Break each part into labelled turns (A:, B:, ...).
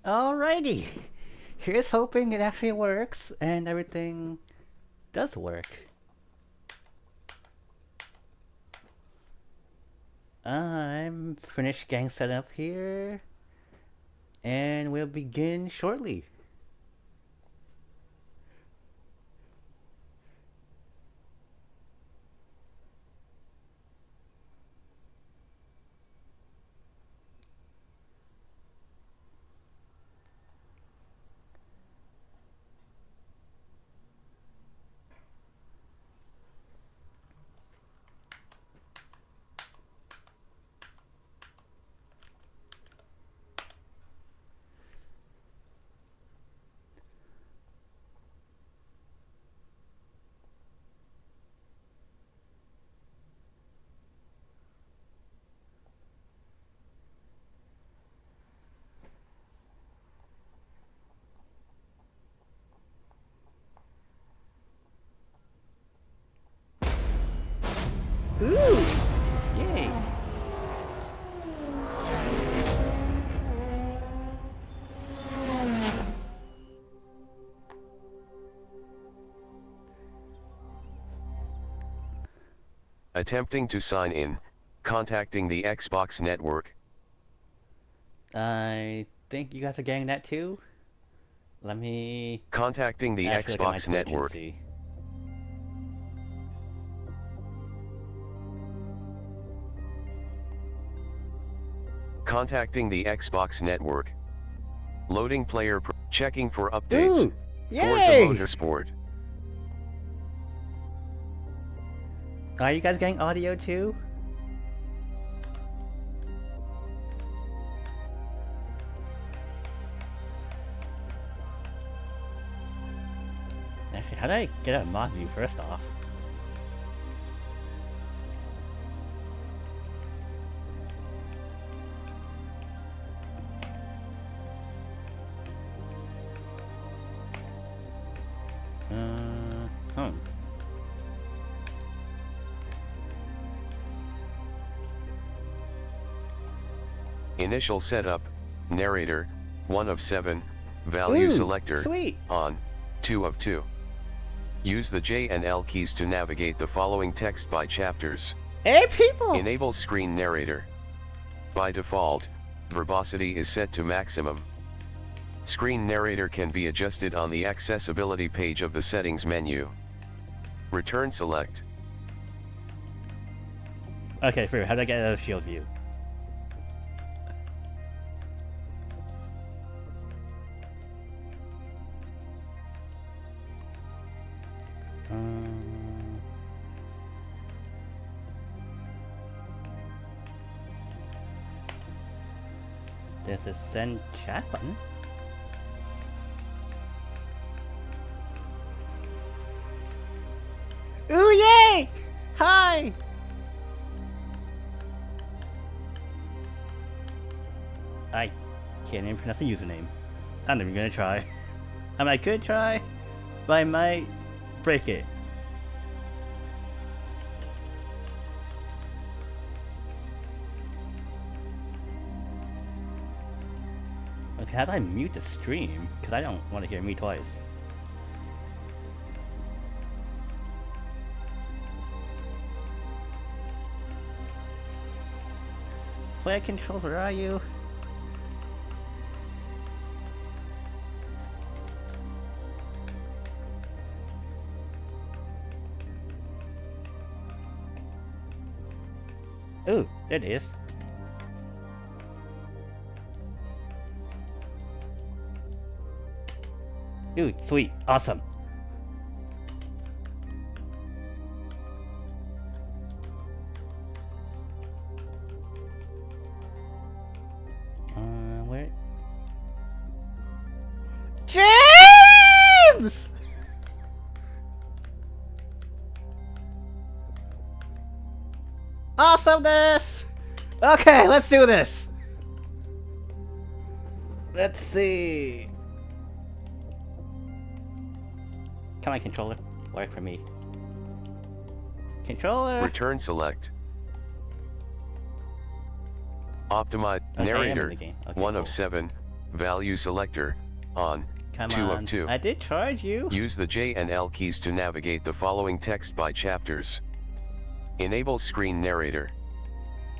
A: Alrighty. Here's hoping it actually works and everything does work. I'm finished gang setup here and we'll begin shortly. Ooh! Yay!
B: Attempting to sign in, contacting the Xbox network.
A: I think you guys are getting that too. Let me
B: Contacting the
A: actually look at my
B: Xbox
A: Twitch and
B: network.
A: see.
B: Contacting the Xbox network. Loading player checking for updates.
A: Ooh!
B: Forza
A: Yay!
B: motorsport.
A: Are you guys getting audio too? Actually, how did I get a mod view first off? Hmm.
B: Initial setup, narrator, 1 of 7, value
A: Ooh,
B: selector,
A: sweet.
B: on, 2 of 2. Use the J and L keys to navigate the following text by chapters.
A: Hey people!
B: Enable screen narrator. By default, verbosity is set to maximum. Screen narrator can be adjusted on the accessibility page of the settings menu. Return select.
A: Okay, fair. How do I get out of shield view? There's a send chat button. Ooh, yay! Hi! I can't even pronounce the username. I'm not even gonna try. I mean, I could try, but I might break it. Okay, how do I mute the stream? Because I don't want to hear me twice. Player controls, where are you? Ooh, there it is. Ooh, sweet, awesome. Where? James! Awesomeness! Okay, let's do this! Let's see. Come on, controller. Work for me. Controller!
B: Return select. Optimize
A: Okay, I am in
B: narrator,
A: the game. Okay,
B: 1
A: cool.
B: of 7, value selector, on,
A: Come
B: 2
A: on.
B: of 2.
A: I did charge you.
B: Use the J and L keys to navigate the following text by chapters. Enable screen narrator.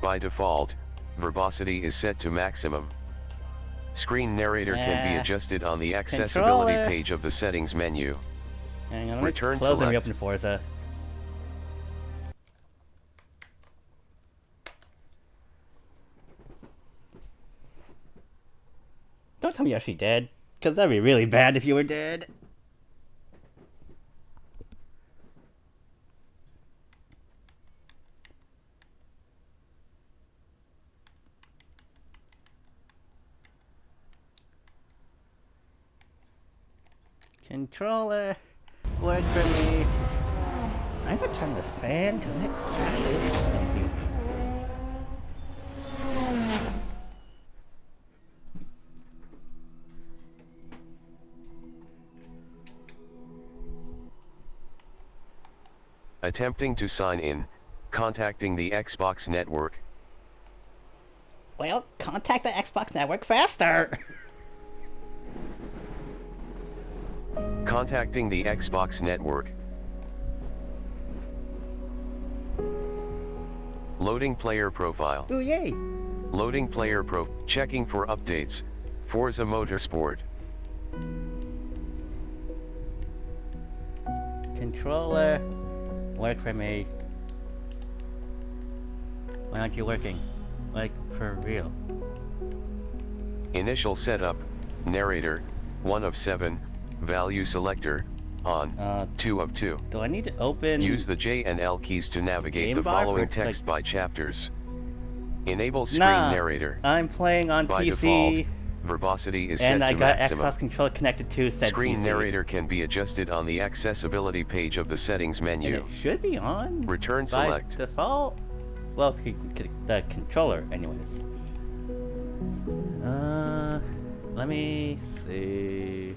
B: By default, verbosity is set to maximum. Screen narrator can be adjusted on the accessibility
A: Controller.
B: page of the settings menu.
A: Hang on, let me
B: Return
A: close and
B: select.
A: reopen Forza. Don't tell me you're actually dead, because that'd be really bad if you were dead. Controller, work for me. I'm gonna turn the fan because it actually is funky.
B: Attempting to sign in, contacting the Xbox network.
A: Well, contact the Xbox network faster.
B: Contacting the Xbox network. Loading player profile.
A: Ooh, yay.
B: Loading player checking for updates. Forza Motorsport.
A: Controller, work for me. Why aren't you working? Like, for real.
B: Initial setup, narrator, 1 of 7, value selector, on, 2 of 2.
A: Do I need to open...
B: Use the J and L keys to navigate
A: Game
B: the
A: bar
B: following
A: for,
B: text
A: like...
B: by chapters. Enable screen
A: Nah,
B: narrator.
A: I'm playing on
B: By
A: PC,
B: default, verbosity is set
A: and I
B: to
A: got
B: maximum.
A: Xbox controller connected to said
B: Screen
A: PC.
B: narrator can be adjusted on the accessibility page of the settings
A: And
B: menu.
A: it should be on
B: Return
A: by
B: select.
A: default. Well, the controller, anyways. Let me see.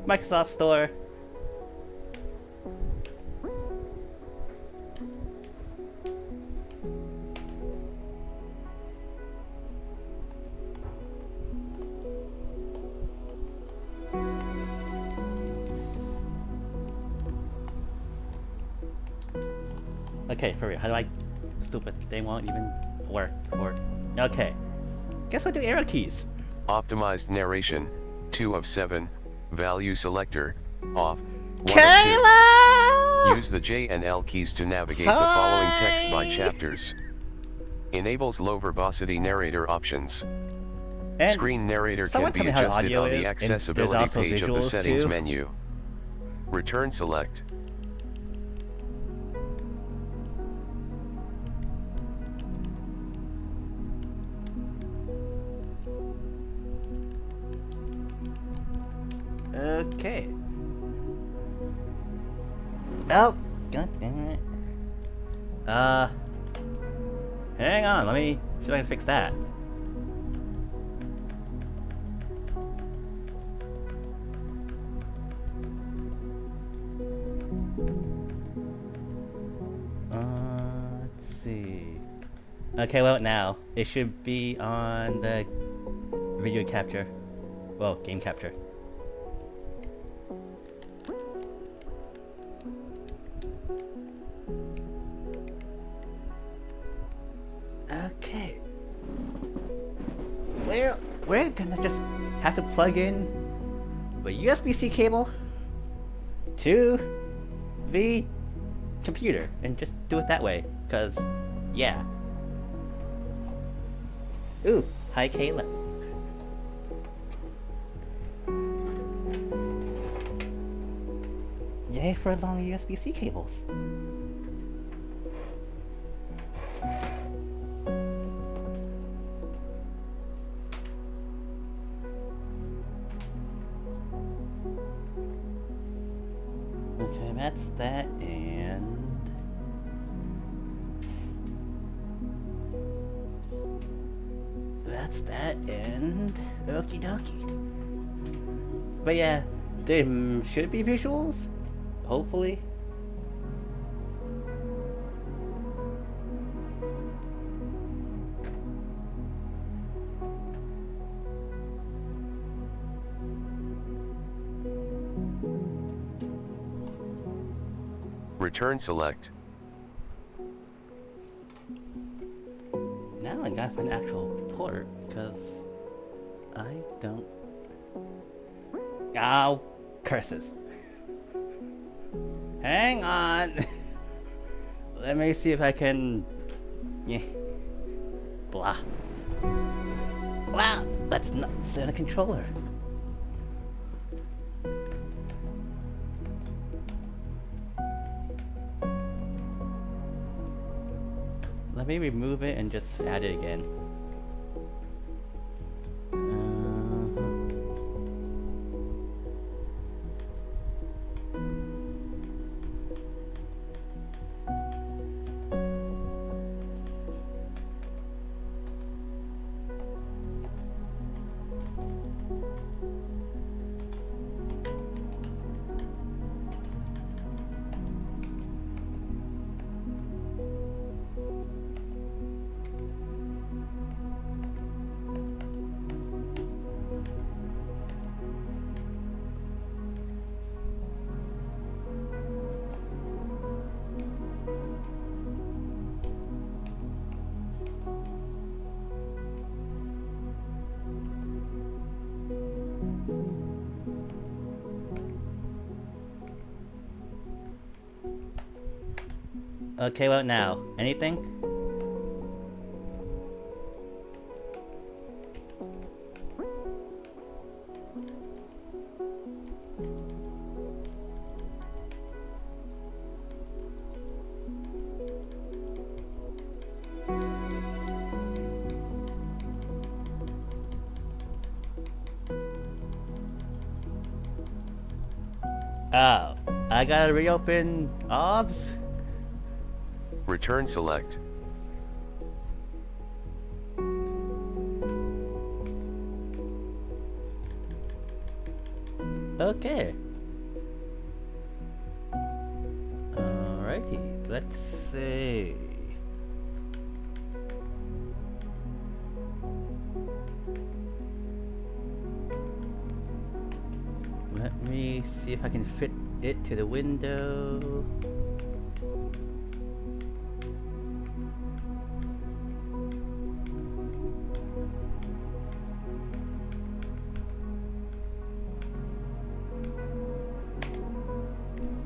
A: Microsoft Store. Okay, for real, how do I... Stupid, they won't even work. Okay. Guess what do arrow keys?
B: Optimized narration, 2 of 7, value selector, off, 1 of 2.
A: Kayla!
B: Use the J and L keys to navigate the following text by chapters. Enables low verbosity narrator options.
A: And
B: Screen narrator can
A: someone tell
B: be
A: me how the
B: adjusted
A: audio
B: on the
A: is, and there's
B: accessibility
A: also
B: page of the
A: visuals,
B: settings
A: too.
B: menu. Return select.
A: Okay. Oh, god damn it. Hang on, let me see if I can fix that. Let's see. Okay, well now, it should be on the video capture. Well, game capture. Okay. Well, we're gonna just have to plug in the USB-C cable to the computer and just do it that way, cause yeah. Ooh, hi Kayla. Yay for long USB-C cables. Okay, that's that, and that's that, and okie dokie. But yeah, there should be visuals, hopefully.
B: Return select.
A: Now I gotta find the actual port, because I don't... Oh, curses. Hang on. Let me see if I can... Yeah. Blah. Wow, let's not set a controller. Let me remove it and just add it again. Okay, what now? Anything? Oh, I gotta reopen OBS?
B: Return select.
A: Okay. Alrighty, let's see. Let me see if I can fit it to the window.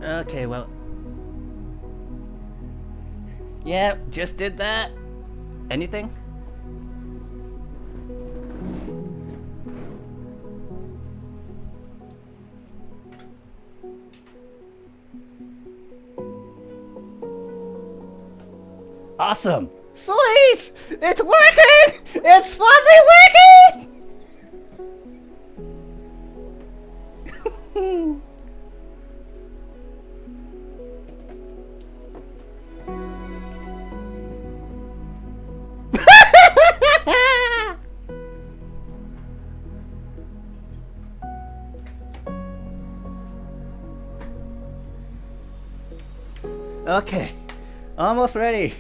A: Okay, well. Yep, just did that. Anything? Awesome! Sweet! It's working! It's finally working! Okay, almost ready.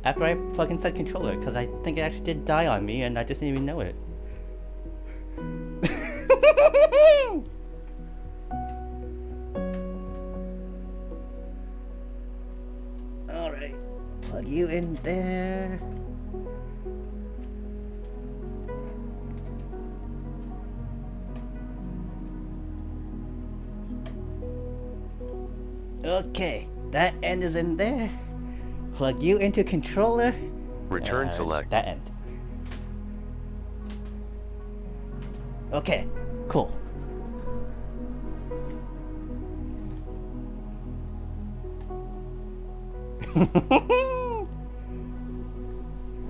A: After I plug in said controller, because I think it actually did die on me and I just didn't even know it. Alright, plug you in there. Okay, that end is in there. Plug you into controller.
B: Return select.
A: That end. Okay, cool.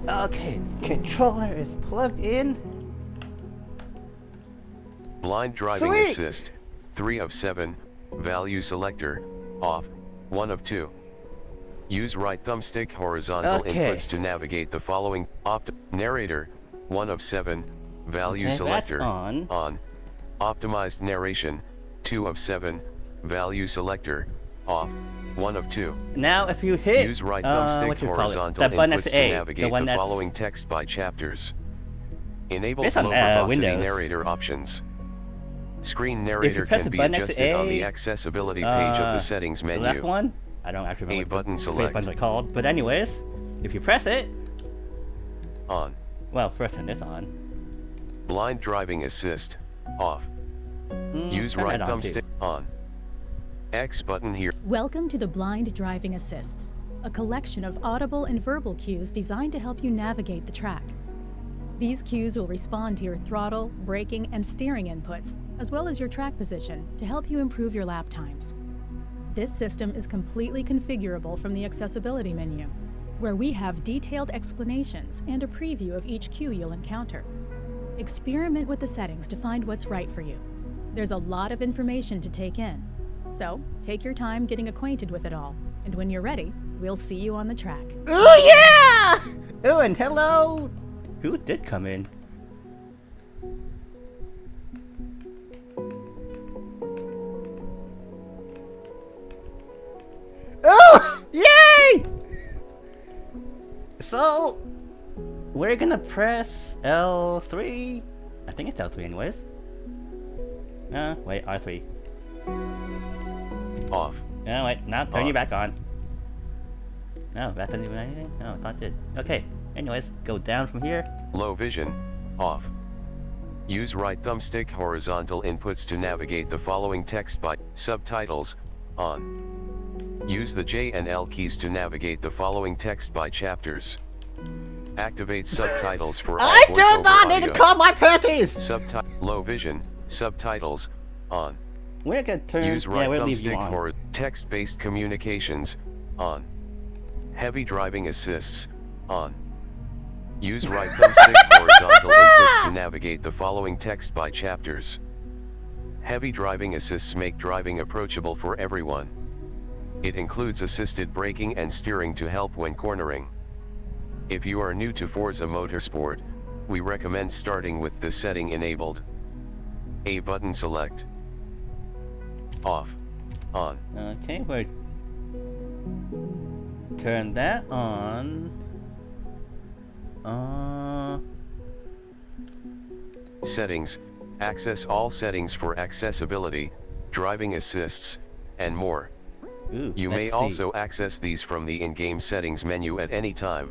A: Okay, controller is plugged in.
B: Blind driving
A: Sweet.
B: assist. 3 of 7. Value selector. Off. 1 of 2. Use right thumbstick horizontal inputs to navigate the following. Narrator. 1 of 7. Value selector.
A: That's on.
B: Optimized narration. 2 of 7. Value selector. Off. 1 of 2.
A: Now if you hit
B: Use right thumbstick horizontal
A: that button
B: inputs
A: next to
B: to
A: A,
B: navigate
A: the
B: the following text by chapters. Enable
A: It's
B: slow
A: on,
B: verbosity
A: Windows.
B: narrator options. Screen narrator
A: press
B: can
A: the
B: be
A: button next to
B: adjusted on
A: A,
B: the accessibility page of the settings
A: the
B: menu.
A: left one, I don't actually remember
B: A button
A: what the
B: select.
A: buttons are called. But anyways, if you press it,
B: On.
A: well, first turn this on.
B: Blind driving assist. Off. Use
A: Turn
B: right
A: that on, too.
B: thumbstick. On. X button here.
C: Welcome to the Blind Driving Assists, a collection of audible and verbal cues designed to help you navigate the track. These cues will respond to your throttle, braking, and steering inputs, as well as your track position, to help you improve your lap times. This system is completely configurable from the accessibility menu, where we have detailed explanations and a preview of each cue you'll encounter. Experiment with the settings to find what's right for you. There's a lot of information to take in, so take your time getting acquainted with it all, and when you're ready, we'll see you on the track.
A: Ooh, yeah! Ooh, and hello! Who did come in? Oh! Yay! So, we're gonna press L3. I think it's L3 anyways. Wait, R3.
B: Off.
A: No, wait, now turn you
B: On.
A: back on. No, that doesn't do anything? No, I thought it did. Okay, anyways, go down from here.
B: Low vision. Off. Use right thumbstick horizontal inputs to navigate the following text by subtitles. On. Use the J and L keys to navigate the following text by chapters. Activate subtitles for all
A: I do
B: voiceover
A: not need to
B: audio.
A: call my panties!
B: Low vision. Subtitles. On.
A: We're gonna turn.
B: Use
A: Yeah,
B: right
A: we'll leave you
B: thumbstick
A: on.
B: or text-based communications. On. Heavy driving assists. On. Use right thumbstick horizontal inputs to navigate the following text by chapters. Heavy driving assists make driving approachable for everyone. It includes assisted braking and steering to help when cornering. If you are new to Forza Motorsport, we recommend starting with this setting enabled. A button select. Off. On.
A: Okay, we're turn that on.
B: Settings. Access all settings for accessibility, driving assists, and more.
A: Ooh,
B: You may
A: let's see.
B: also access these from the in-game settings menu at any time.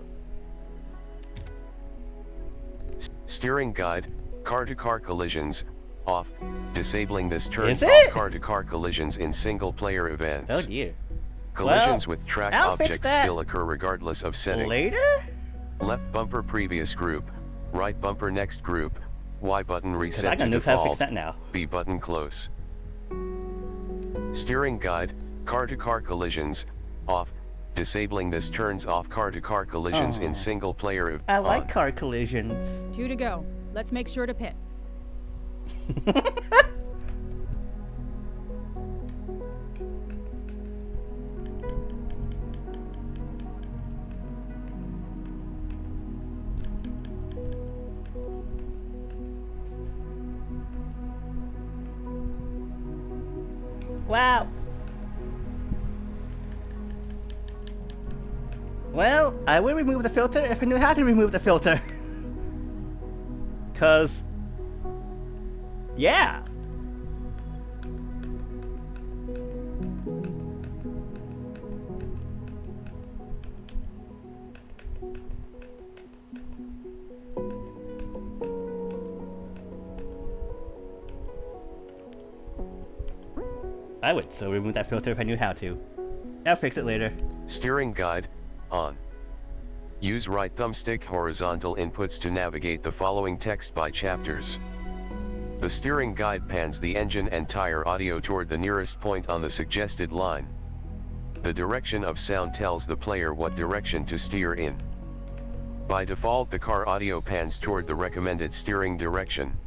B: Steering guide, car-to-car collisions, off. Disabling this turns
A: Is
B: off
A: it?
B: car-to-car collisions in single-player events.
A: Oh dear.
B: Collisions
A: Well,
B: with track
A: I'll fix
B: objects
A: that
B: still occur regardless of setting.
A: Later?
B: Left bumper previous group, right bumper next group, Y button
A: Cause I
B: reset
A: gotta
B: to
A: know how to fix
B: default,
A: that now.
B: B button close. Steering guide, car-to-car collisions, off. Disabling this turns off car-to-car collisions
A: Oh.
B: in single-player
A: I like
B: on.
A: car collisions.
C: 2 to go. Let's make sure to pit.
A: Wow. Well, I would remove the filter if I knew how to remove the filter. Cause, yeah. I would still remove that filter if I knew how to. I'll fix it later.
B: Steering guide, on. Use right thumbstick horizontal inputs to navigate the following text by chapters. The steering guide pans the engine and tire audio toward the nearest point on the suggested line. The direction of sound tells the player what direction to steer in. By default, the car audio pans toward the recommended steering direction.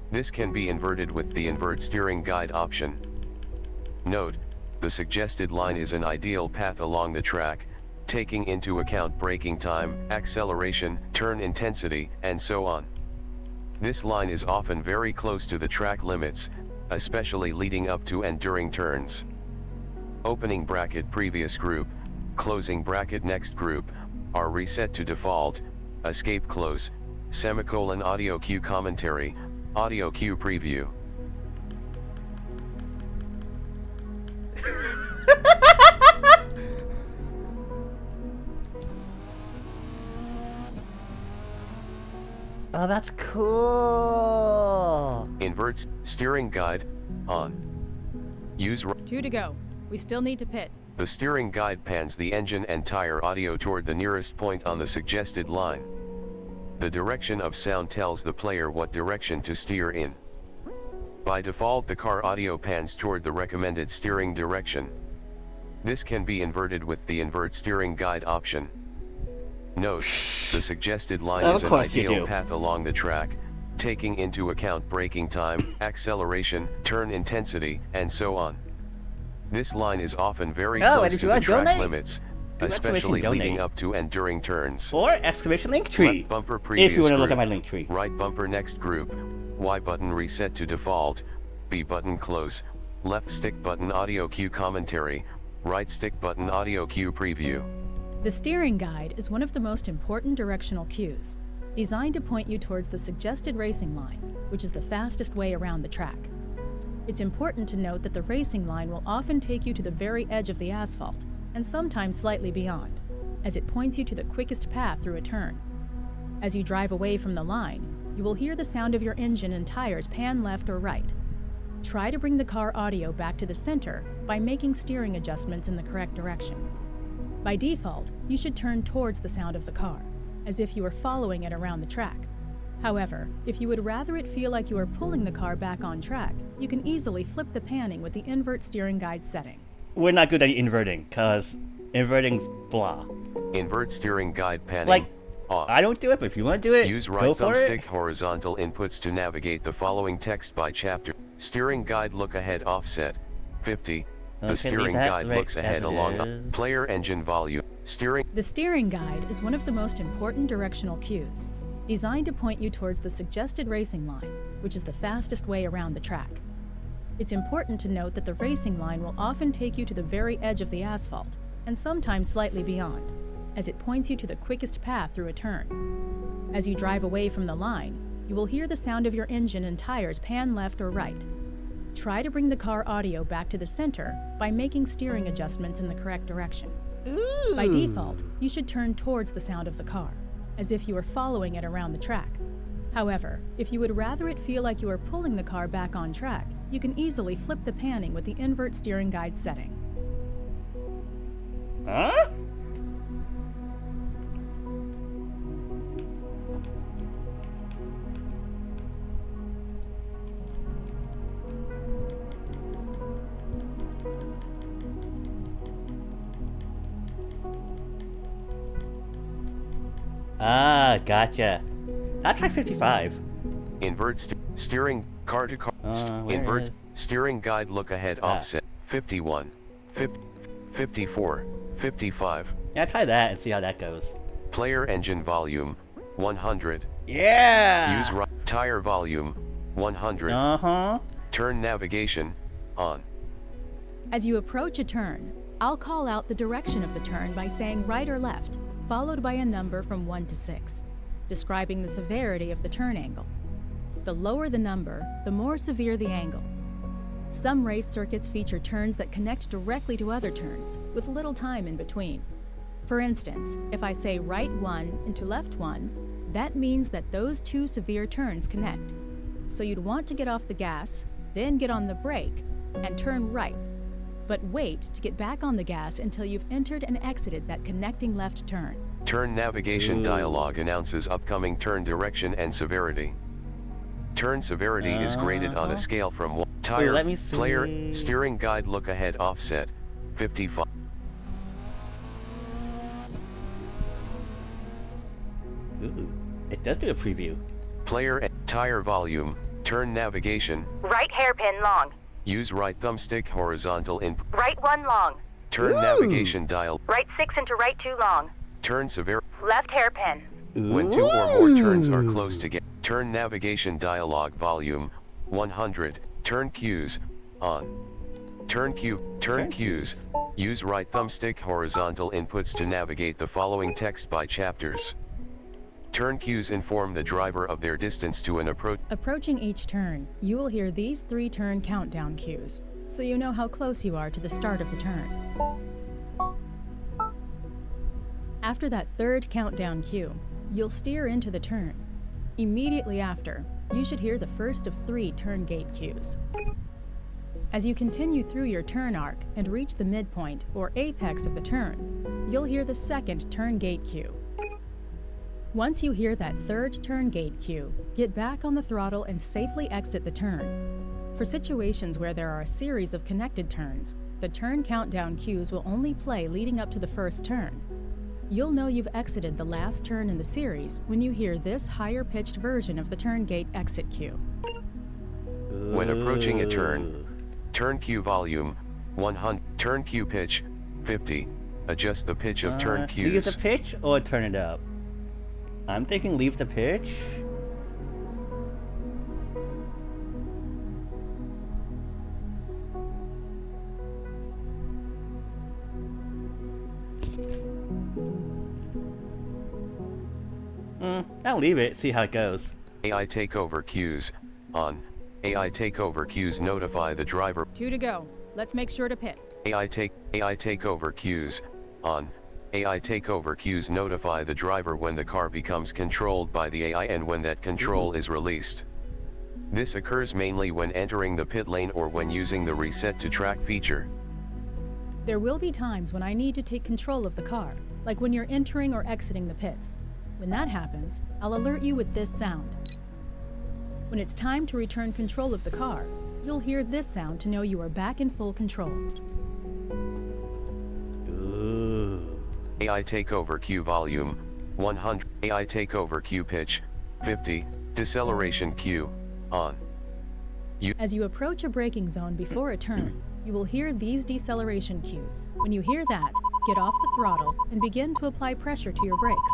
B: This can be inverted with the invert steering guide option. Note, the suggested line is an ideal path along the track, taking into account braking time, acceleration, turn intensity, and so on. This line is often very close to the track limits, especially leading up to and during turns. Opening bracket previous group, closing bracket next group, are reset to default. Escape close, semicolon audio cue commentary, audio cue preview.
A: Oh, that's cool.
B: Inverts steering guide on. Use
C: 2 to go. We still need to pit.
B: the steering guide pans the engine and tire audio toward the nearest point on the suggested line. The direction of sound tells the player what direction to steer in. By default, the car audio pans toward the recommended steering direction. This can be inverted with the invert steering guide option. Note, the suggested line is an ideal path along the track, taking into account braking time, acceleration, turn intensity, and so on. This line is often very close to the track limits, especially leading up to and during turns.
A: Or exclamation link tree,
B: Left bumper previous
A: if you want to look
B: group,
A: at my link tree.
B: Right bumper next group, Y button reset to default, B button close, left stick button audio cue commentary, right stick button audio cue preview.
C: The steering guide is one of the most important directional cues, designed to point you towards the suggested racing line, which is the fastest way around the track. It's important to note that the racing line will often take you to the very edge of the asphalt, and sometimes slightly beyond, as it points you to the quickest path through a turn. As you drive away from the line, you will hear the sound of your engine and tires pan left or right. Try to bring the car audio back to the center by making steering adjustments in the correct direction. By default, you should turn towards the sound of the car, as if you were following it around the track. However, if you would rather it feel like you are pulling the car back on track, you can easily flip the panning with the invert steering guide setting.
A: We're not good at inverting, cause inverting's blah.
B: Invert steering guide panning.
A: Like,
B: off.
A: I don't do it, but if you want to do it,
B: Use
A: go
B: right
A: for
B: thumbstick
A: it.
B: horizontal inputs to navigate the following text by chapter. Steering guide look ahead offset 50. The
A: Okay,
B: steering
A: leave that
B: guide
A: right
B: looks ahead
A: as it
B: along
A: is.
B: player engine volume. Steering
C: The steering guide is one of the most important directional cues, designed to point you towards the suggested racing line, which is the fastest way around the track. It's important to note that the racing line will often take you to the very edge of the asphalt, and sometimes slightly beyond, as it points you to the quickest path through a turn. As you drive away from the line, you will hear the sound of your engine and tires pan left or right. Try to bring the car audio back to the center by making steering adjustments in the correct direction.
A: Ooh.
C: By default, you should turn towards the sound of the car, as if you were following it around the track. However, if you would rather it feel like you are pulling the car back on track, you can easily flip the panning with the invert steering guide setting.
A: Huh? Ah, gotcha. I'll try 55.
B: invert steering car to car.
A: Where
B: Invert
A: is-
B: steering guide look ahead offset 51. 54. 55.
A: Yeah, try that and see how that goes.
B: Player engine volume 100.
A: Yeah!
B: Use right tire volume 100.
A: Uh-huh.
B: Turn navigation on.
C: As you approach a turn, I'll call out the direction of the turn by saying right or left, followed by a number from 1 to 6, describing the severity of the turn angle. The lower the number, the more severe the angle. Some race circuits feature turns that connect directly to other turns, with little time in between. For instance, if I say right 1 into left 1, that means that those two severe turns connect. So you'd want to get off the gas, then get on the brake, and turn right. But wait to get back on the gas until you've entered and exited that connecting left turn.
B: Turn navigation dialog announces upcoming turn direction and severity. Turn severity is graded on a scale from 1. Tire,
A: let me see.
B: player, steering guide look ahead offset 55.
A: Ooh, it does do a preview.
B: Player and tire volume, turn navigation,
D: Right hairpin long.
B: use right thumbstick horizontal input.
D: Right 1 long.
B: Turn
A: Ooh.
B: navigation dial,
D: Right 6 into right 2 long.
B: turn severity.
D: Left hairpin.
B: When 2 or more turns are close together, turn navigation dialog volume 100. Turn cues on. Turn cues. Use right thumbstick horizontal inputs to navigate the following text by chapters. Turn cues inform the driver of their distance to an approach.
C: Approaching each turn, you will hear these 3 turn countdown cues, so you know how close you are to the start of the turn. After that third countdown cue, you'll steer into the turn. Immediately after, you should hear the first of 3 turn gate cues. As you continue through your turn arc and reach the midpoint or apex of the turn, you'll hear the second turn gate cue. Once you hear that third turn gate cue, get back on the throttle and safely exit the turn. For situations where there are a series of connected turns, the turn countdown cues will only play leading up to the first turn. You'll know you've exited the last turn in the series when you hear this higher-pitched version of the turn gate exit cue.
B: When approaching a turn, turn cue volume 100, turn cue pitch 50. Adjust the pitch of turn cues.
A: Leave the pitch or turn it up? I'm thinking leave the pitch. I'll leave it, see how it goes.
B: AI takeover cues on. AI takeover cues notify the driver.
C: 2 to go. Let's make sure to pit.
B: AI takeover cues on. AI takeover cues notify the driver when the car becomes controlled by the AI and when that control is released. This occurs mainly when entering the pit lane or when using the reset to track feature.
C: There will be times when I need to take control of the car, like when you're entering or exiting the pits. When that happens, I'll alert you with this sound. When it's time to return control of the car, you'll hear this sound to know you are back in full control.
A: Ooh.
B: AI takeover cue volume 100. AI takeover cue pitch 50. Deceleration cue on.
C: As you approach a braking zone before a turn, you will hear these deceleration cues. When you hear that, get off the throttle and begin to apply pressure to your brakes.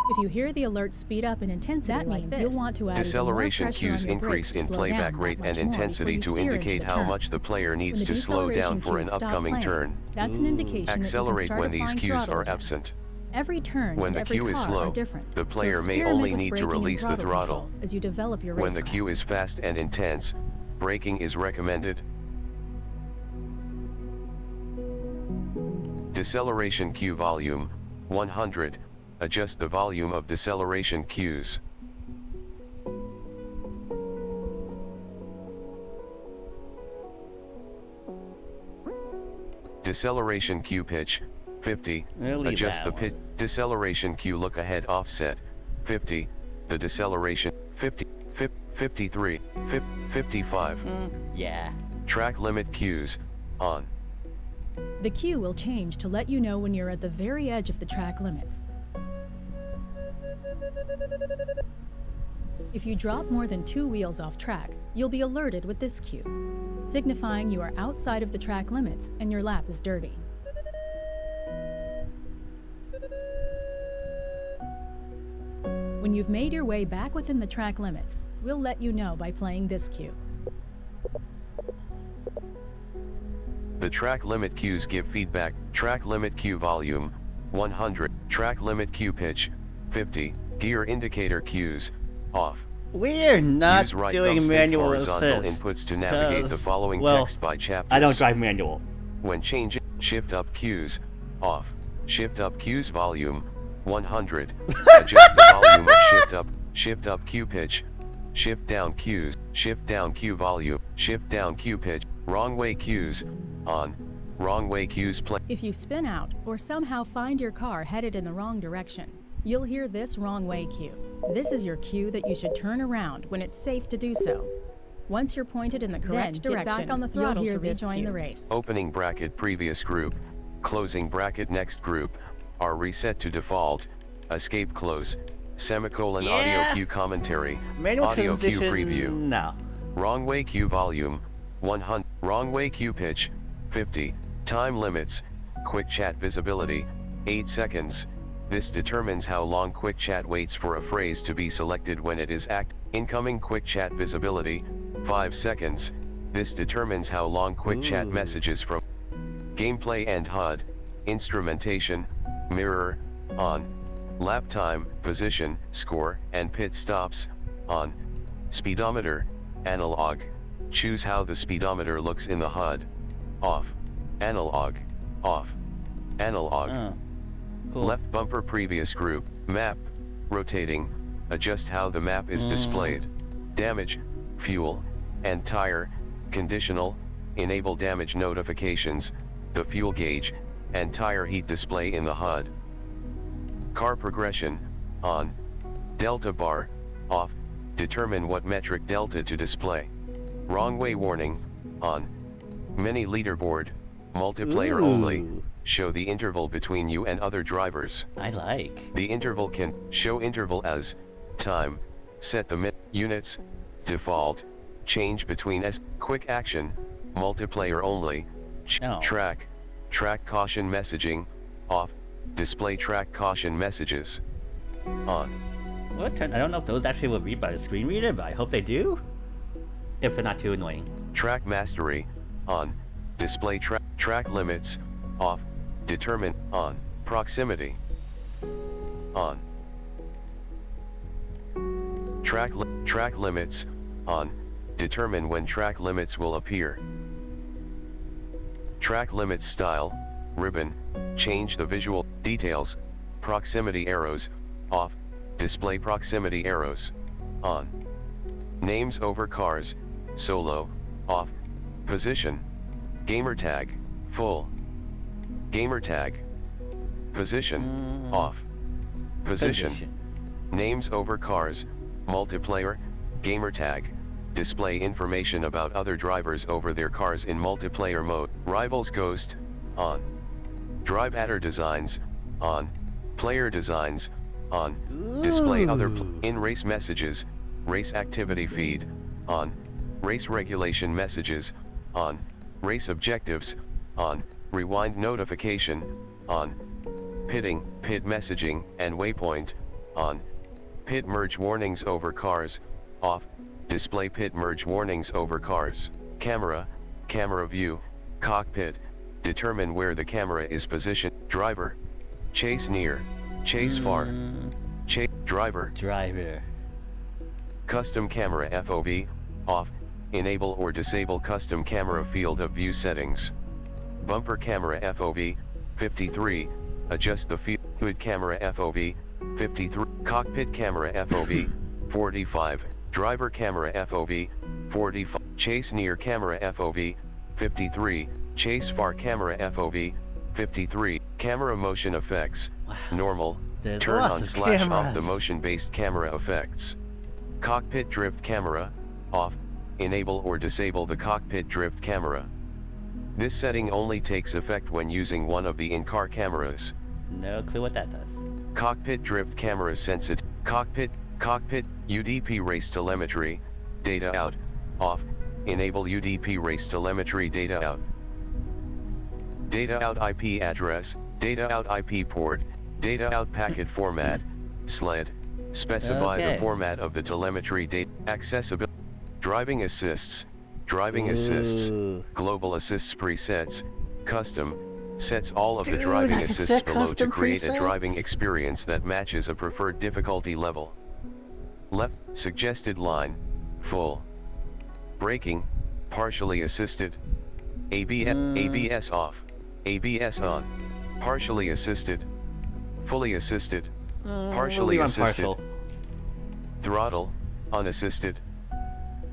C: If you hear the alert speed up in intensity, that means you'll want to add
B: deceleration
C: even more
B: cues
C: pressure on your
B: increase
C: brakes
B: in
C: to slow
B: playback
C: down
B: rate
C: that
B: and
C: much more
B: intensity
C: before
B: to
C: you steer
B: indicate
C: into the
B: how
C: turn.
B: much the player needs
C: When the
B: to slow down
C: deceleration
B: for an
C: cues stop
B: upcoming
C: playing,
B: turn.
C: That's an indication
B: Accelerate
C: that you
B: when
C: can
B: these
C: start
B: cues
C: applying
B: are
C: throttle
B: absent.
C: again. Every turn
B: When
C: and
B: the
C: every
B: cue is
C: car
B: slow,
C: are different,
B: the player
C: so
B: may
C: experiment
B: only
C: with
B: need to
C: braking and
B: release the
C: throttle
B: throttle.
C: control as you develop your
B: When the
C: racecraft.
B: cue is fast and intense, braking is recommended. Deceleration cue volume 100. Adjust the volume of deceleration cues. Deceleration cue pitch 50.
A: We'll leave
B: Adjust
A: that
B: the pitch.
A: one.
B: Deceleration cue look ahead offset 50. The deceleration 50, 53, 55.
A: Yeah.
B: Track limit cues on.
C: The cue will change to let you know when you're at the very edge of the track limits. If you drop more than 2 wheels off track, you'll be alerted with this cue, signifying you are outside of the track limits and your lap is dirty. When you've made your way back within the track limits, we'll let you know by playing this cue.
B: The track limit cues give feedback. Track limit cue volume 100. Track limit cue pitch 50. Gear indicator cues off.
A: We're not
B: Use right
A: doing
B: thumbstick
A: manual
B: horizontal
A: assist.
B: inputs to navigate the
A: 'cause,
B: following
A: well,
B: text by chapters.
A: I don't drive manual.
B: When changing, shift up cues off. Shift up cues volume 100. Adjust the volume of shift up cue pitch. Shift down cue volume, shift down cue pitch. Wrong way cues on. Wrong way cues play.
C: If you spin out or somehow find your car headed in the wrong direction, you'll hear this wrong way cue. This is your cue that you should turn around when it's safe to do so. Once you're pointed in the correct direction, get back on the throttle to rejoin the race.
B: Opening bracket previous group, closing bracket next group, are reset to default. Escape close, semicolon audio cue commentary,
A: Manual
B: audio cue
A: transition,
B: preview.
A: no.
B: Wrong way cue volume 100. Wrong way cue pitch 50. Time limits, quick chat visibility 8 seconds. This determines how long quick chat waits for a phrase to be selected when it is incoming quick chat visibility 5 seconds. This determines how long quick chat messages from gameplay and HUD, instrumentation, mirror, on. Lap time, position, score, and pit stops, on. Speedometer, analog. Choose how the speedometer looks in the HUD. Off. Analog. Off. Analog.
A: Cool.
B: Left bumper previous group, map, rotating, adjust how the map is displayed. Damage, fuel, and tire, conditional, enable damage notifications, the fuel gauge, and tire heat display in the HUD. Car progression, on. Delta bar, off, determine what metric delta to display. Wrong way warning, on. Mini leaderboard, multiplayer only, show the interval between you and other drivers.
A: I like.
B: The interval can show interval as time, set the units, default, change between quick action, multiplayer only, track caution messaging, off, display track caution messages, on.
A: What? I don't know if those actually will read by the screen reader, but I hope they do. If they're not too annoying.
B: Track mastery, on, display track limits, off, determine, on, proximity, on. Track limits, on, determine when track limits will appear. Track limits style, ribbon, change the visual details, proximity arrows, off, display proximity arrows, on. Names over cars, solo, off, position, gamertag, full, gamertag, position, off, position. Names over cars, multiplayer, gamertag, display information about other drivers over their cars in multiplayer mode. Rivals Ghost, on. Drive adder designs, on. Player designs, on. Display other in-race messages, race activity feed, on. Race regulation messages, on. Race objectives, on. Rewind notification, on. Pitting, pit messaging, and waypoint, on. Pit merge warnings over cars, off, display pit merge warnings over cars. Camera, camera view, cockpit, determine where the camera is positioned. Driver, chase near, chase far, chase driver. Custom camera FOV, off, enable or disable custom camera field of view settings. Bumper camera FOV, 53, adjust the field. Hood camera FOV, 53, cockpit camera FOV, 45, driver camera FOV, 45, chase near camera FOV, 53, chase far camera FOV, 53, camera motion effects, normal, turn on / off the motion-based camera effects. Cockpit drift camera, off, enable or disable the cockpit drift camera. This setting only takes effect when using one of the in-car cameras.
A: No clue what that does.
B: Cockpit drift camera sensitive. Cockpit UDP race telemetry, data out, off, enable UDP race telemetry data out. Data out IP address, data out IP port, data out packet format, SLED, specify the format of the telemetry data. Accessibility, driving assists, global assists presets, custom, sets all of the driving assists below to create a driving experience that matches a preferred difficulty level. Left, suggested line, full. Braking, partially assisted. ABS off, ABS on. Partially assisted, fully assisted, partially assisted. Throttle, unassisted.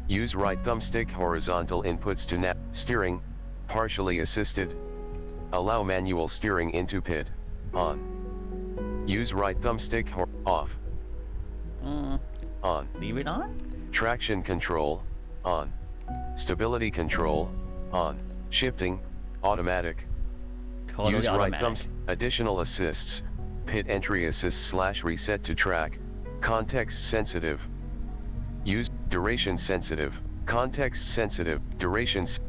B: Use right thumbstick horizontal inputs to steering, partially assisted. Allow manual steering into pit, on. Use right thumbstick off. On.
A: Leave it on?
B: Traction control, on. Stability control, on. Shifting, automatic.
A: Totally
B: Use
A: automatic.
B: right thumbstick. Additional assists, pit entry assist / reset to track, context sensitive. Use duration sensitive, context sensitive,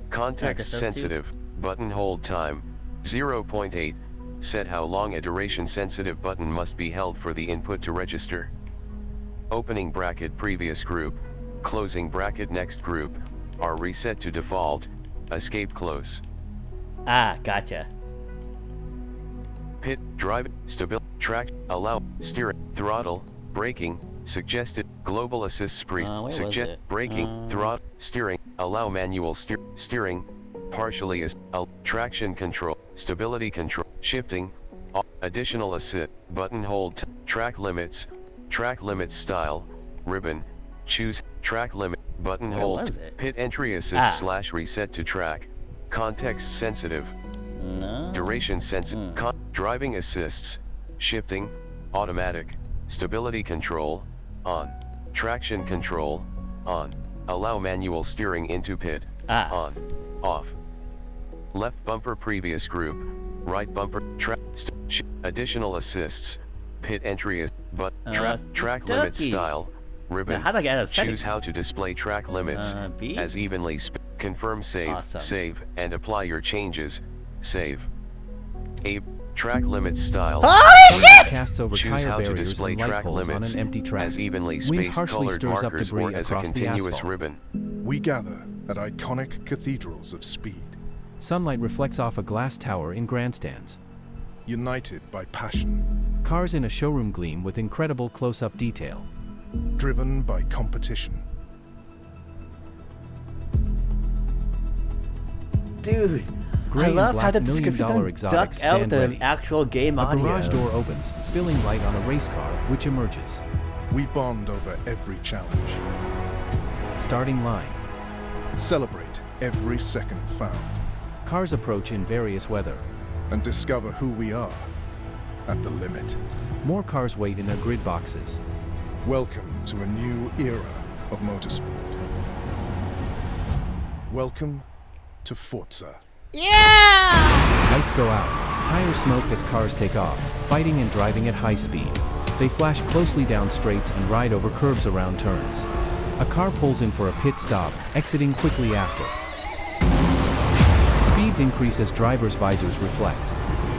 B: context sensitive, button hold time, 0.8, set how long a duration sensitive button must be held for the input to register. Opening bracket previous group, closing bracket next group, are reset to default, escape close.
A: Ah, gotcha.
B: Pit, drive, stability, track, allow, steering, throttle, braking, suggested, global assist suggest, braking, throttle, steering, allow manual steering, partially traction control, stability control, shifting, additional assist, button hold, track limits, Track limit style, ribbon, choose, track limit, button
A: Where
B: hold,
A: was it?
B: pit entry assist
A: Ah.
B: / reset to track, context sensitive,
A: No.
B: duration sensitive, driving assists, shifting, automatic, stability control, on, traction control, on, allow manual steering into pit, on, off, left bumper previous group, right bumper, additional assists, pit entry, but track limit style, ribbon,
A: now, how do I get out of
B: choose
A: settings?
B: how to display track limits,
A: B?
B: as evenly, confirm save,
A: Awesome.
B: save, and apply your changes, save. A, track limit style.
A: Holy shit!
E: Casts over
B: Choose
E: tire
B: how to
E: barriers
B: display
E: and light
B: track
E: poles on
B: limits,
E: an empty track.
B: as evenly
E: Wind
B: spaced
E: harshly
B: colored
E: stirs up
B: markers
E: debris
B: or as a
E: across the
B: continuous
E: asphalt.
B: ribbon.
F: We gather at iconic cathedrals of speed,
E: Sunlight reflects off a glass tower in grandstands.
F: united by passion,
E: Cars in a showroom gleam with incredible close-up detail.
F: driven by competition.
A: Dude,
E: Gray
A: I
E: and
A: love how
E: black
A: the
E: million-dollar
A: descriptions duck
E: exotics
A: out
E: stand
A: the
E: ready.
A: actual game
E: A
A: audio.
E: garage door opens, spilling light on a race car, which emerges.
F: We bond over every challenge,
E: Starting line.
F: celebrate every second found,
E: Cars approach in various weather.
F: and discover who we are at the limit.
E: More cars wait in their grid boxes.
F: Welcome to a new era of motorsport. Welcome to Forza.
E: Lights go out. Tire smoke as cars take off, fighting and driving at high speed. They flash closely down straights and ride over curves around turns. A car pulls in for a pit stop, exiting quickly after. Speeds increase as drivers' visors reflect.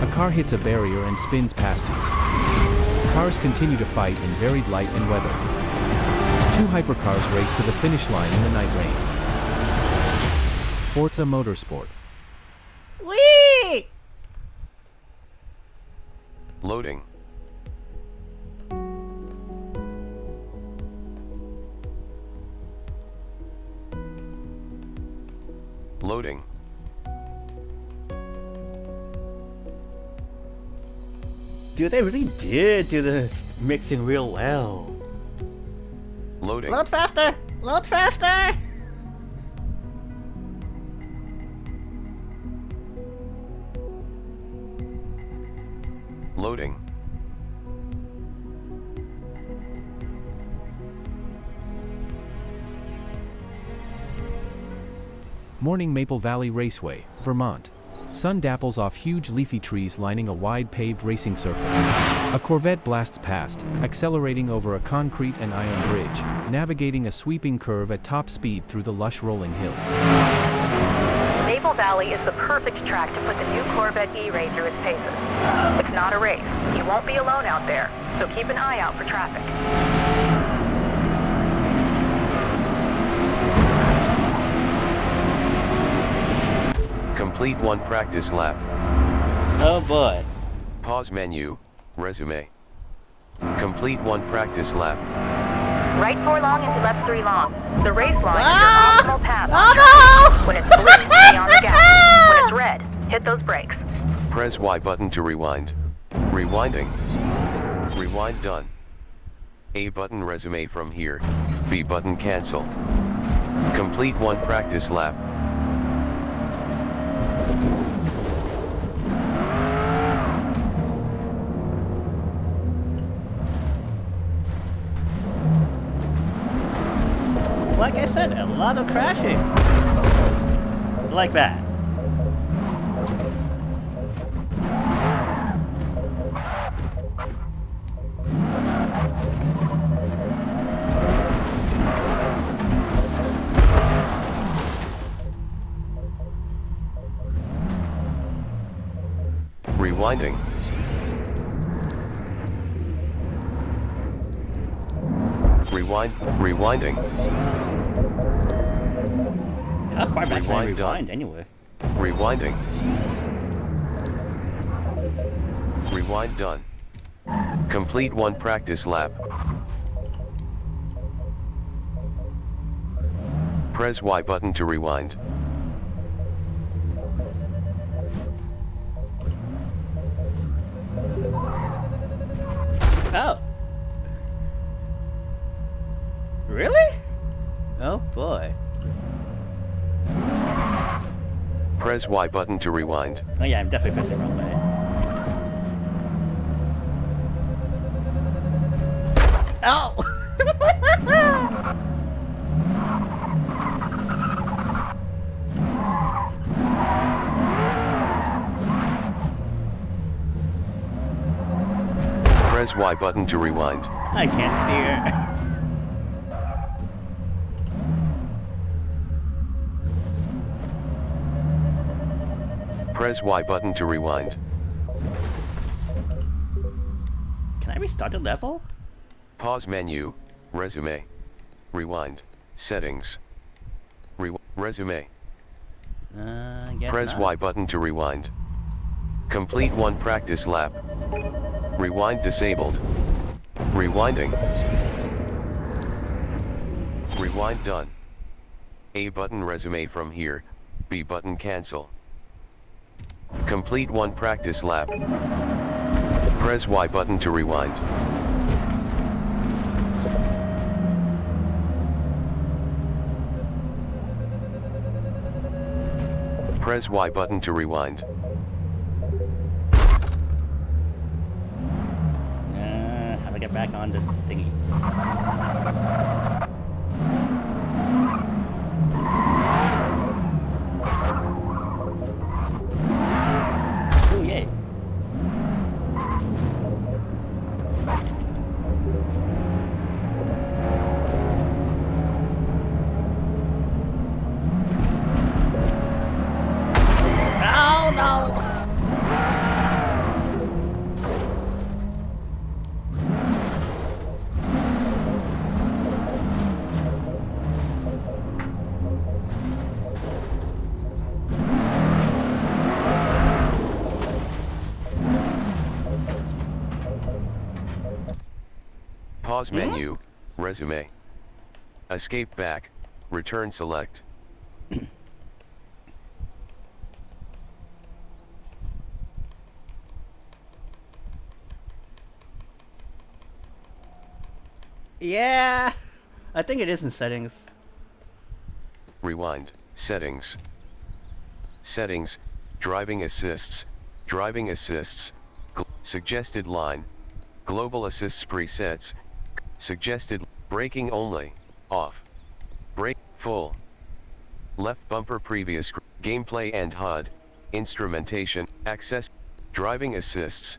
E: A car hits a barrier and spins past you. Cars continue to fight in varied light and weather. Two hypercars race to the finish line in the night rain. Forza Motorsport.
A: Whee!
B: Loading. Loading.
A: Dude, they really did do this mixing real well.
B: Loading.
A: Load faster! Load faster!
B: Loading.
E: Morning Maple Valley Raceway, Vermont. Sun dapples off huge leafy trees lining a wide paved racing surface. A Corvette blasts past, accelerating over a concrete and iron bridge, navigating a sweeping curve at top speed through the lush rolling hills.
D: Maple Valley is the perfect track to put the new Corvette E-Ray through its paces. It's not a race. You won't be alone out there, so keep an eye out for traffic.
B: Complete one practice lap.
A: Oh boy.
B: Pause menu, resume. Complete one practice lap.
D: Right 4 long into left 3 long. The race line is your optimal path.
A: Oh no!
D: When it's blue, stay on the gas. When it's red, hit those brakes.
B: Press Y button to rewind. Rewinding. Rewind done. A button resume from here. B button cancel. Complete one practice lap.
A: Like I said, a lot of crashing. Like that.
B: Rewinding. Rewinding.
A: How far back can I
B: Rewind done.
A: rewind anyway?
B: Rewinding. Rewind done. Complete one practice lap. Press Y button to rewind.
A: Oh. Really? Oh boy.
B: Press Y button to rewind.
A: Oh yeah, I'm definitely pressing the wrong way. Ow!
B: Press Y button to rewind.
A: I can't steer.
B: Press Y button to rewind.
A: Can I restart the level?
B: Pause menu, resume. Rewind, settings. Resume.
A: Guess
B: Press
A: not.
B: Y button to rewind. Complete one practice lap. Rewind disabled. Rewinding. Rewind done. A button resume from here, B button cancel. Complete one practice lap. Press Y button to rewind. Press Y button to rewind.
A: How do I get back on the thingy? Ooh, yay. Oh no!
B: Pause menu, resume. Escape back, return select.
A: Yeah, I think it is in settings.
B: Rewind, settings. Settings, driving assists, suggested line, global assists presets, suggested, braking only, off, brake, full, left bumper previous, gameplay and HUD, instrumentation, access, driving assists,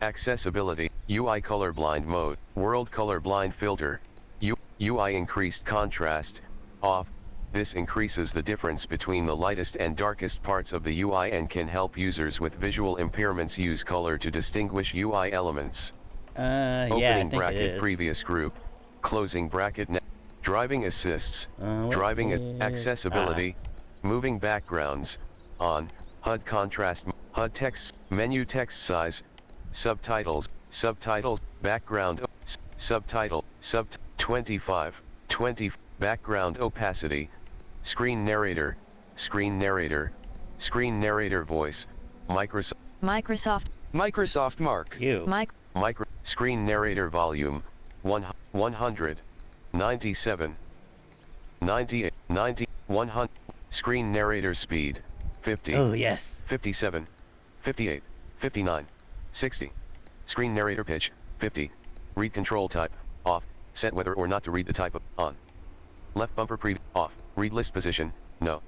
B: accessibility, UI colorblind mode, world colorblind filter, UI increased contrast, off. This increases the difference between the lightest and darkest parts of the UI and can help users with visual impairments use color to distinguish UI elements.
A: Yeah, I
B: Opening
A: think
B: bracket
A: it is.
B: previous group, closing bracket driving assists, accessibility, moving backgrounds, on, HUD contrast, HUD text, menu text size, subtitles, background, subtitle, 25, 20, background opacity, screen narrator voice,
G: Microsoft Mark.
B: screen narrator volume, 100, 97, 98, 90, 100, screen narrator speed, 50,
A: Oh yes.
B: 57, 58, 59, 60, screen narrator pitch, 50, read control type, off, set whether or not to read the type of, on. Left bumper preview, off, read list position, no.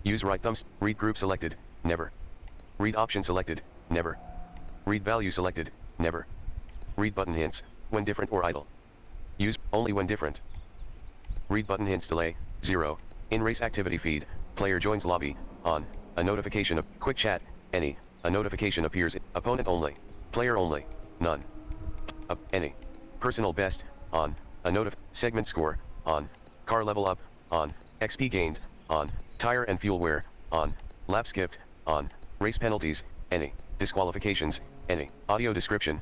B: Use right thumb, read group selected, never. Read option selected, never. Read value selected, never. Read button hints, when different or idle. Use, only when different. Read button hints delay, 0. In race activity feed, player joins lobby, on. A notification of, quick chat, any. A notification appears, opponent only. Player only, none. Any. Personal best, on. A segment score, on. Car level up, on. XP gained, on. Tire and fuel wear, on. Lap skipped, on. Race penalties, any. Disqualifications, any. Audio description,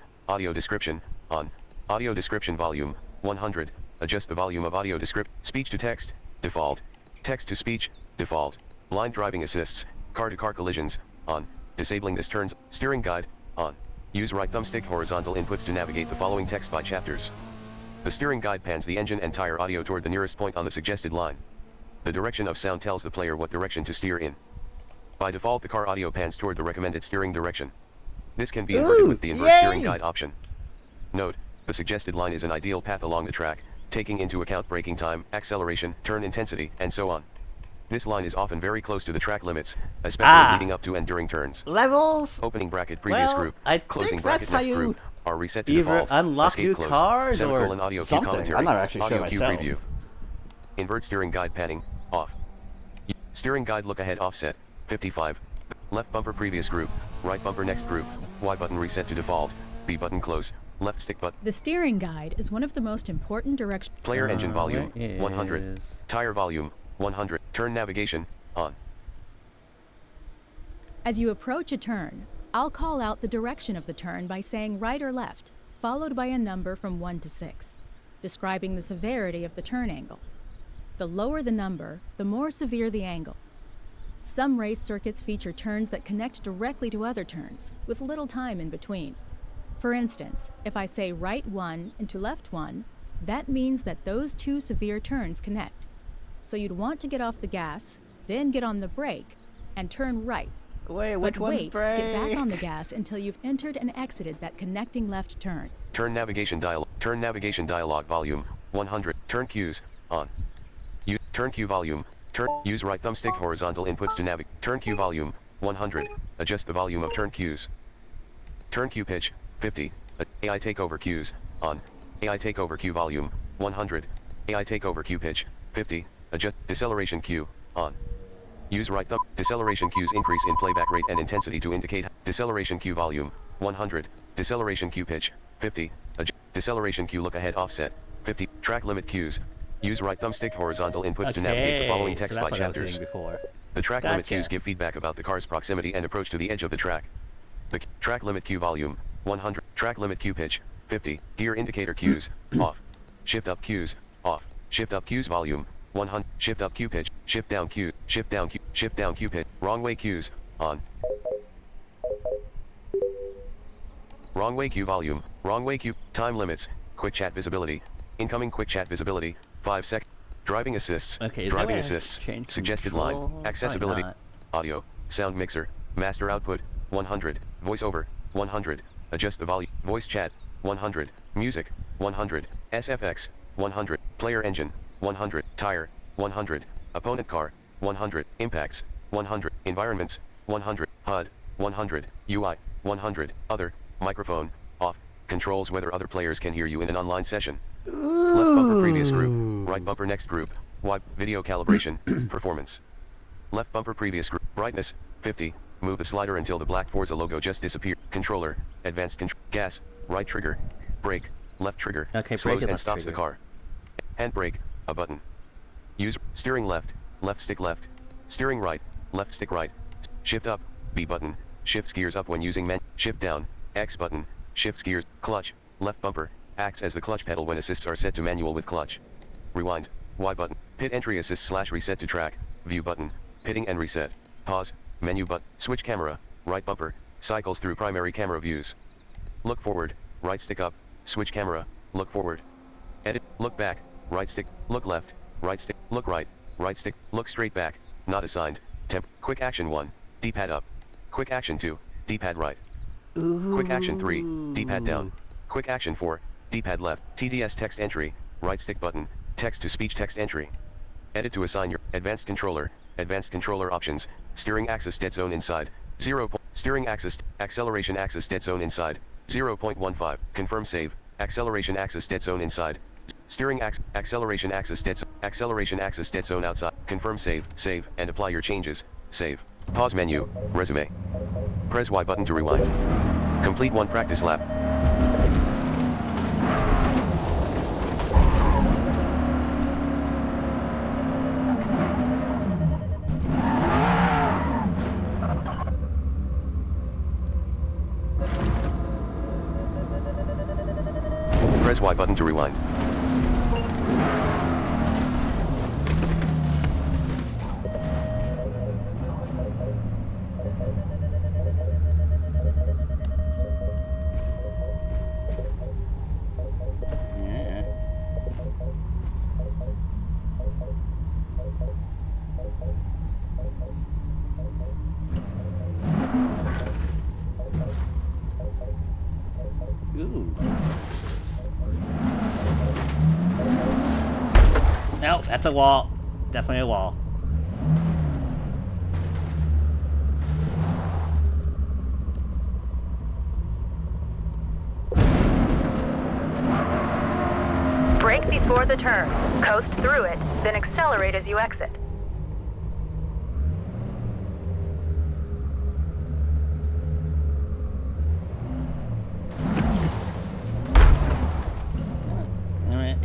B: on. Audio description volume, 100. Adjust the volume of audio description. Speech to text, default. Text to speech, default. Blind driving assists, car-to-car collisions, on. Disabling this turns, steering guide, on. Use right thumbstick horizontal inputs to navigate the following text by chapters. The steering guide pans the engine and tire audio toward the nearest point on the suggested line. The direction of sound tells the player what direction to steer in. By default, the car audio pans toward the recommended steering direction. This can be inverted with the invert steering guide option. Note, the suggested line is an ideal path along the track, taking into account braking time, acceleration, turn intensity, and so on. This line is often very close to the track limits, especially leading up to and during turns.
A: Levels.
B: Opening bracket previous group,
A: I
B: closing
A: think
B: bracket
A: that's how
B: next
A: you
B: group are reset to
A: either
B: default.
A: unlock
B: Escape
A: new
B: close,
A: cars
B: semicolon
A: or
B: audio cue
A: something.
B: commentary.
A: I'm not actually sure
B: Audio cue
A: myself.
B: preview. Invert steering guide panning, off. Steering guide look ahead offset, 55. Left bumper previous group, right bumper next group, Y button reset to default, B button close, left stick button.
C: The steering guide is one of the most important directions.
B: Player engine volume,
A: where
B: 100.
A: is-
B: Tire volume, 100. Turn navigation, on.
C: As you approach a turn, I'll call out the direction of the turn by saying right or left, followed by a number from 1 to 6, describing the severity of the turn angle. The lower the number, the more severe the angle. Some race circuits feature turns that connect directly to other turns, with little time in between. For instance, if I say right 1 into left 1, that means that those two severe turns connect. So you'd want to get off the gas, then get on the brake, and turn right.
A: Wait, which
C: But
A: one's
C: wait to get back
A: brake?
C: on the gas until you've entered and exited that connecting left turn.
B: Turn navigation dialog volume, 100. Turn cues, on. Turn cue volume, use right thumbstick horizontal inputs to navigate. Turn cue volume, 100. Adjust the volume of turn cues. Turn cue pitch, 50. AI takeover cues, on. AI takeover cue volume, 100. AI takeover cue pitch, 50. Adjust deceleration cue, on. Use right thumb. Deceleration cues increase in playback rate and intensity to indicate deceleration cue volume, 100. Deceleration cue pitch, 50. Deceleration cue look ahead offset, 50. Track limit cues. Use right thumbstick horizontal inputs to navigate the following text by chapters. The track limit cues give feedback about the car's proximity and approach to the edge of the track. The track limit cue volume, 100. Track limit cue pitch, 50. Gear indicator cues, off. Shift up cues, off. Shift up cues volume, 100. Shift up cue pitch, shift down cue pitch. Wrong way cues, on. Wrong way cue volume, wrong way cue. Time limits, quick chat visibility. Incoming quick chat visibility, 5 seconds. Driving assists,
A: Okay, is that
B: driving
A: where I have to
B: assists,
A: change
B: suggested
A: control?
B: line, accessibility,
A: Probably
B: audio, sound mixer, master output, 100, voiceover, 100, adjust the volume, voice chat, 100, music, 100, SFX, 100, player engine, 100, tire, 100, opponent car, 100, impacts, 100, environments, 100, HUD, 100, UI, 100, other, microphone, off, controls whether other players can hear you in an online session. Left bumper previous group, right bumper next group, Y, video calibration, performance. Left bumper previous group, brightness, 50, move the slider until the black Forza logo just disappears. Controller, advanced control, gas, right trigger, brake, left trigger,
A: Okay,
B: slows
A: brake and
B: and
A: left
B: stops
A: trigger.
B: the car. Handbrake, a button. Use steering left, left stick left, steering right, left stick right, shift up, B button, shifts gears up when using shift down, X button, shifts gears, clutch, left bumper, acts as the clutch pedal when assists are set to manual with clutch. Rewind, Y button, pit entry assist / reset to track, view button, pitting and reset, pause, menu button, switch camera, right bumper, cycles through primary camera views. Look forward, right stick up, switch camera, look forward. Edit, look back, right stick, look left, right stick, look right stick, look straight back, not assigned, temp, quick action 1, D-pad up, quick action 2, D-pad right. Quick action 3, D-pad down, quick action 4, D-pad left, TDS text entry, right stick button, text to speech text entry. Edit to assign your advanced controller options, steering axis dead zone inside, 0. Steering axis, acceleration axis dead zone inside, 0.15, confirm save, acceleration axis dead zone inside, steering acceleration axis dead zone outside, confirm save, and apply your changes, save. Pause menu, resume. Press Y button to rewind. Complete one practice lap. Press Y button to rewind.
A: Yeah. No, that's a wall. Definitely a wall.
D: Brake before the turn. Coast through it, then accelerate as you exit.
A: Alright.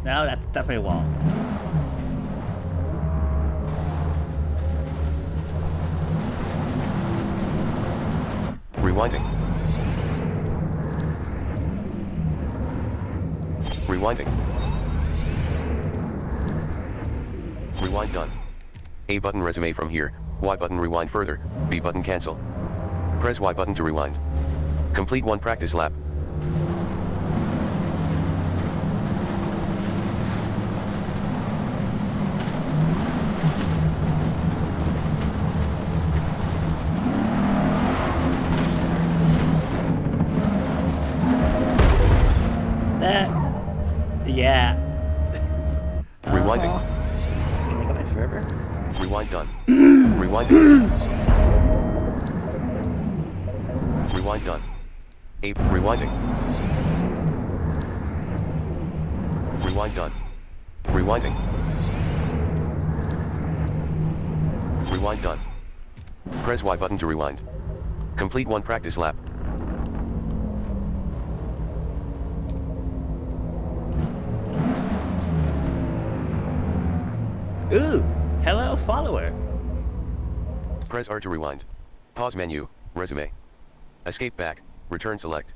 A: No, that's definitely a wall.
B: Rewinding. Rewinding. Rewind done. A button resume from here, Y button rewind further, B button cancel. Press Y button to rewind. Complete one practice lap.
A: Yeah.
B: Rewinding.
A: Can I go back further?
B: Rewind done. Rewinding. Rewind done. A rewinding. Rewind done. Rewinding. Rewind done. Press Y button to rewind. Complete one practice lap.
A: Ooh, hello follower.
B: Press R to rewind. Pause menu, resume. Escape back, return select.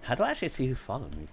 A: How do I actually see who followed me?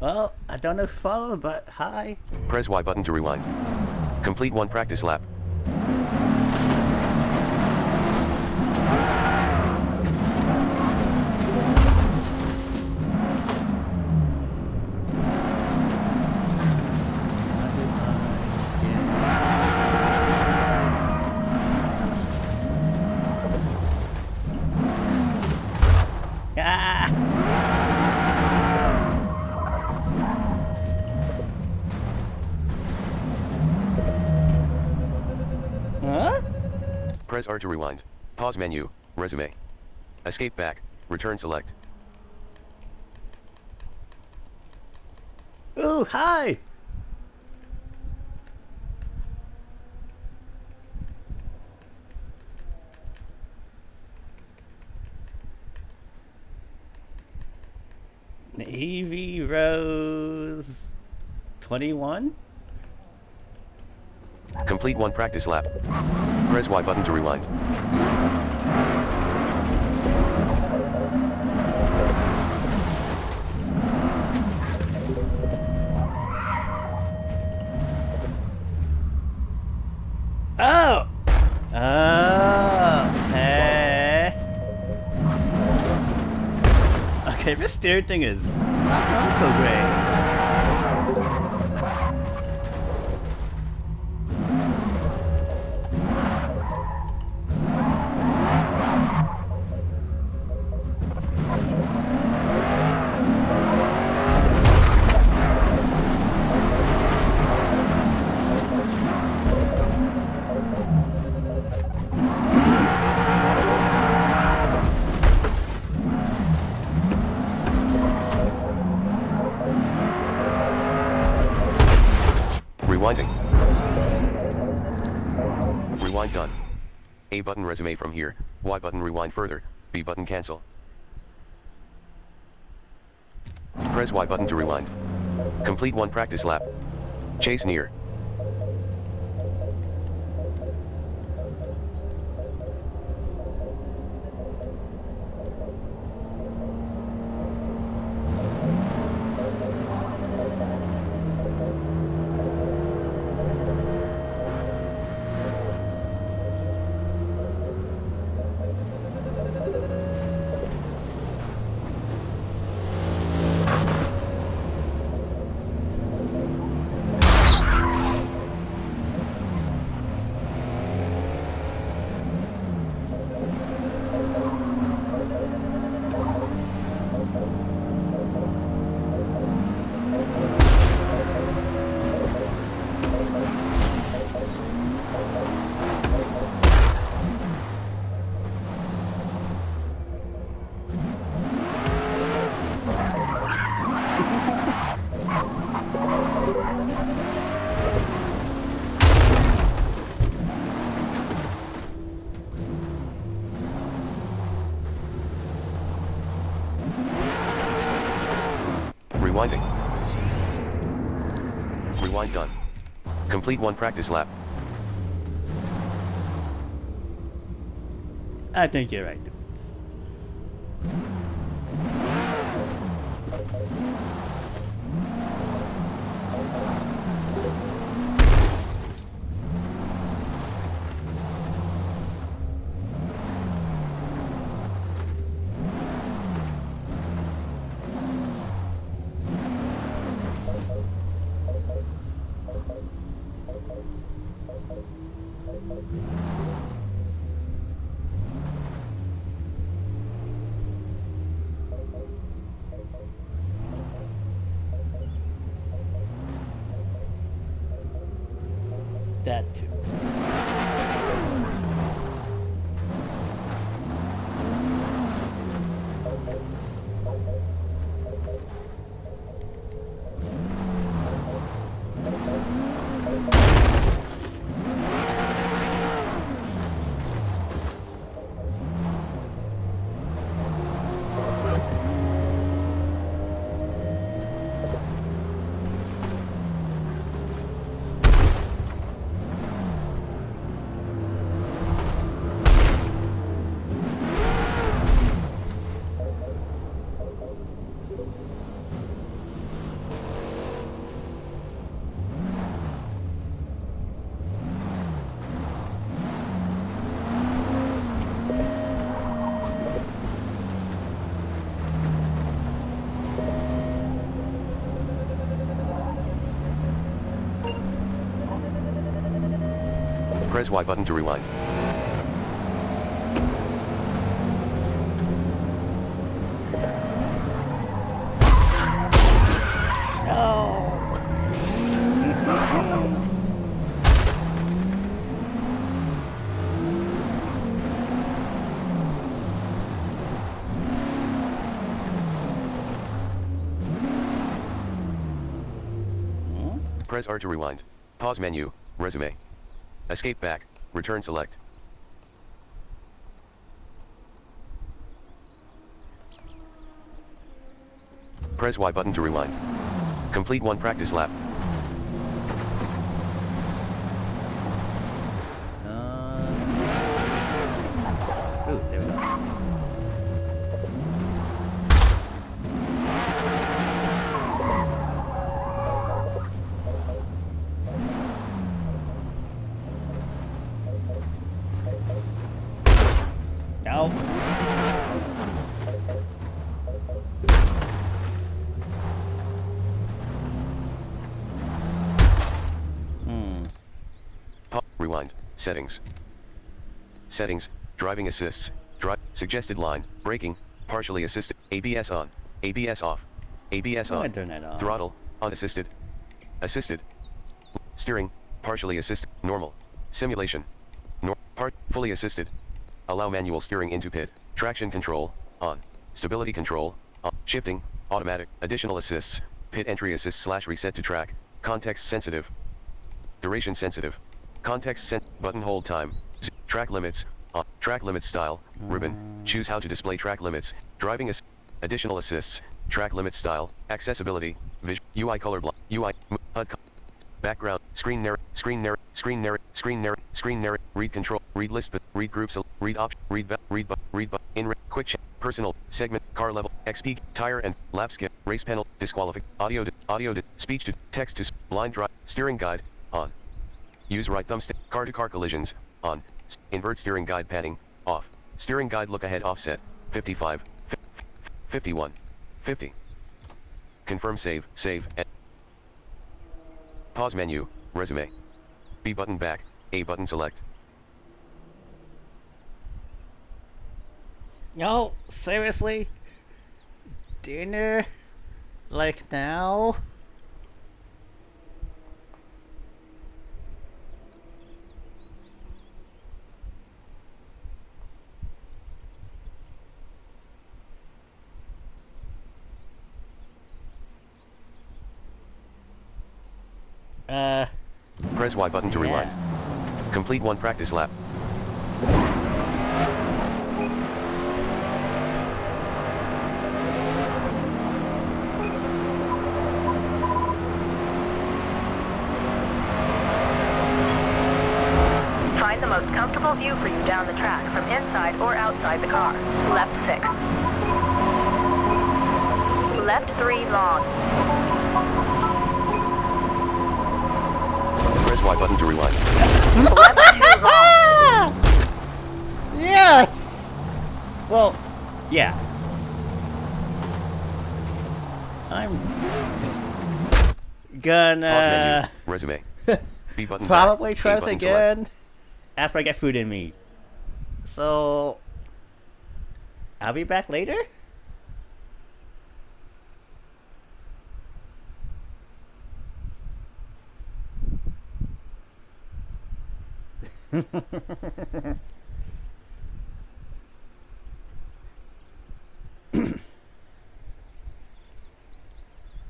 A: Well, I don't know who followed, but hi.
B: Press Y button to rewind. Complete one practice lap.
A: Ah! Huh?
B: Press R to rewind. Pause menu, resume. Escape back, return select.
A: Ooh, hi! Navy Rose 21?
B: Complete one practice lap. Press Y button to rewind.
A: Oh! Oh, hey. Okay, this steering thing is not going so great.
B: Rewinding. Rewind done. A button resume from here, Y button rewind further, B button cancel. Press Y button to rewind. Complete one practice lap. Chase near. Rewind done. Complete 1 practice lap.
A: I think you're right. That too.
B: Press Y button to rewind. Press R to rewind. Pause menu, resume. Escape back, return select. Press Y button to rewind. Complete 1 practice lap.
A: Ooh, there we go. No.
B: Rewind. Settings. Settings. Driving assists. Suggested line. Braking. Partially assisted. ABS on. ABS off. ABS on.
A: Turn that on.
B: Throttle. Unassisted. Assisted. Steering. Partially assisted. Normal. Simulation. Fully assisted. Allow manual steering into pit. Traction control. On. Stability control. On. Shifting. Automatic. Additional assists. Pit entry assist / reset to track. Context sensitive. Duration sensitive. Context button hold time. Track limits. On. Track limits style. Ribbon. Choose how to display track limits. Driving additional assists. Track limit style. Accessibility. UI color block. UI. HUD. Background. Screen narrate. Screen narrate. Screen narrate. Screen narrate. Screen narrate. Read control. Read list. Read groups. Read option. Read. Read. Read. In. Quick check. Personal. Segment. Car level. XP. Tire and lap skip. Race panel. Disqualify. Audio. Audio. Speech to text to blind drive. Steering guide. On. Use right thumbstick. Car to car collisions. On. Invert steering guide panning. Off. Steering guide look ahead offset. 55. 51. 50. Confirm save. Save. Pause menu. Resume. B button back. A button select.
A: No, seriously? Dinner? Like now?
B: Press Y button to rewind. Complete 1 practice lap.
D: most comfortable view for you down the track from inside or outside the car. Left 6. Left 3 long.
B: Press Y button to rewind.
D: Left 2 long.
A: Yes! Well, yeah. I'm
B: Pause
A: gonna
B: menu. Resume. B button.
A: probably
B: back.
A: try
B: A
A: this
B: button select.
A: again after I get food in me. So, I'll be back later?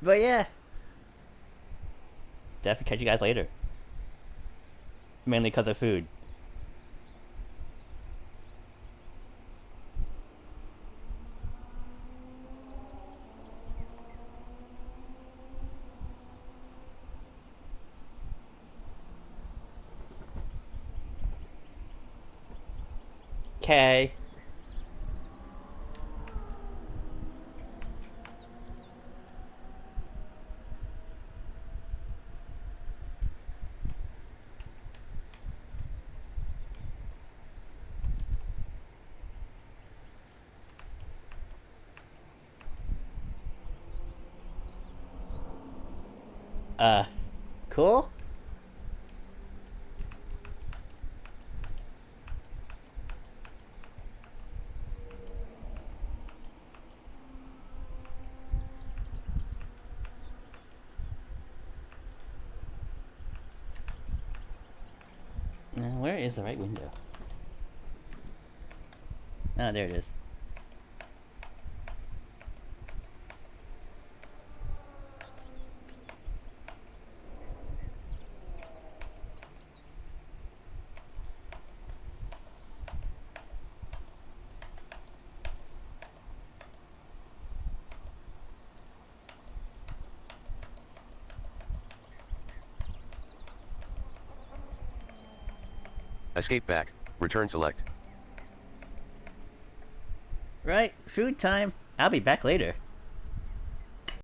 A: But yeah. Definitely catch you guys later. Mainly because of food. Okay. Cool? Now, where is the right window? Ah, there it is.
B: Escape back. Return select.
A: Right, food time. I'll be back later.